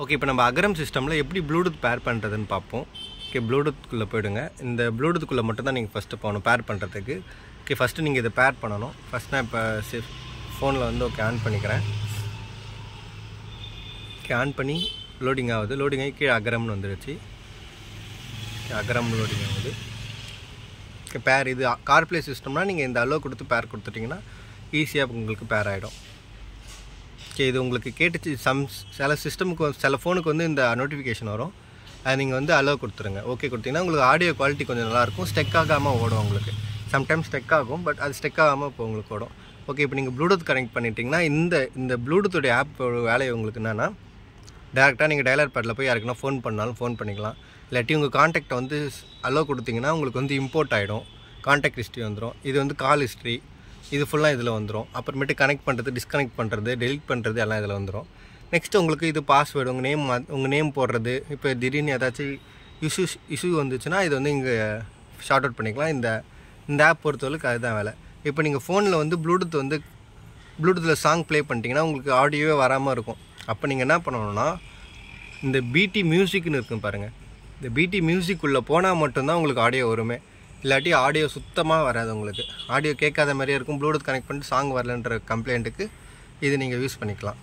Okay, இப்போ நம்ம அகரம் சிஸ்டமில் எப்படி ப்ளூடூத் பேர் பண்ணுறதுன்னு பார்ப்போம். ஓகே, ப்ளூடூத்குள்ளே போய்டுங்க. இந்த ப்ளூடூத்துக்குள்ளே மட்டும் தான் நீங்கள் ஃபஸ்ட்டு போகணும் பேர் பண்ணுறதுக்கு. ஓகே, ஃபஸ்ட்டு நீங்கள் இதை பேர் பண்ணணும். ஃபஸ்ட் நான் இப்போ ஃபோனில் வந்து ஓகே ஆன் பண்ணிக்கிறேன். ஓகே, ஆன் பண்ணி லோடிங் ஆகுது. லோடிங் ஆகி கீழே அகரம்னு வந்துடுச்சு. அகரம் லோடிங் ஆகுது. ஓகே, பேர் இது கார்ப்ளே சிஸ்டம்னால் நீங்கள் இந்த அலோ கொடுத்து பேர் கொடுத்துட்டிங்கன்னா ஈஸியாக உங்களுக்கு பேர் ஆகிடும். ஓகே, இது உங்களுக்கு கேட்டுச்சு. சில சிஸ்டமுக்கு சில ஃபோனுக்கு வந்து இந்த நோட்டிஃபிகேஷன் வரும். அது நீங்கள் வந்து அலோ கொடுத்துருங்க. ஓகே கொடுத்தீங்கன்னா உங்களுக்கு ஆடியோ குவாலிட்டி கொஞ்சம் நல்லாயிருக்கும். ஸ்டெக் ஆகாமல் ஓடும் உங்களுக்கு. சம்டைம்ஸ் ஸ்டெக் ஆகும், பட் அது ஸ்டெக் ஆகாமல் இப்போ உங்களுக்கு ஓடும். ஓகே, இப்போ நீங்கள் ப்ளூடூத் கனெக்ட் பண்ணிட்டீங்கன்னா இந்த ப்ளூடூத்துடைய ஆப் வேலை உங்களுக்கு என்னென்னா, டேரெக்டாக நீங்கள் டயலர் பேடில் போய் யாருக்குன்னா ஃபோன் பண்ணாலும் ஃபோன் பண்ணிக்கலாம். இல்லாட்டி உங்கள் காண்டாக்டை வந்து அலோ கொடுத்தீங்கன்னா உங்களுக்கு வந்து இம்போர்ட் ஆகிடும். காண்டாக்ட் ஹிஸ்ட்ரி வந்துடும். இது வந்து கால் ஹிஸ்ட்ரி, இது ஃபுல்லாக இதில் வந்துடும். அப்புறமேட்டு கனெக்ட் பண்ணுறது, டிஸ்கனெக்ட் பண்ணுறது, டெலிட் பண்ணுறது எல்லாம் இதில் வந்துடும். நெக்ஸ்ட்டு உங்களுக்கு இது பாஸ்வேர்டு, உங்கள் நேம் போடுறது. இப்போ திடீர்னு ஏதாச்சும் இஷ்யூ வந்துச்சுன்னா இது வந்து இங்கே ஷார்ட் அவுட் பண்ணிக்கலாம். இந்த ஆப் பொறுத்தவரைக்கும் அதுதான் வேலை. இப்போ நீங்கள் ஃபோனில் வந்து ப்ளூடூத்தில் சாங் ப்ளே பண்ணிட்டீங்கன்னா உங்களுக்கு ஆடியோவே வராமல் இருக்கும். அப்போ நீங்கள் என்ன பண்ணணும்னா, இந்த பிடி மியூசிக்னு இருக்கும் பாருங்கள். இந்த பிடி மியூசிக்குள்ளே போனால் மட்டும்தான் உங்களுக்கு ஆடியோ வருமே. இல்லாட்டி ஆடியோ சுத்தமாக வராது உங்களுக்கு. ஆடியோ கேட்காத மாதிரியே இருக்கும். ப்ளூடூத் கனெக்ட் பண்ணிட்டு சாங் வரலன்ற கம்ப்ளைண்ட்டுக்கு இது நீங்கள் யூஸ் பண்ணிக்கலாம்.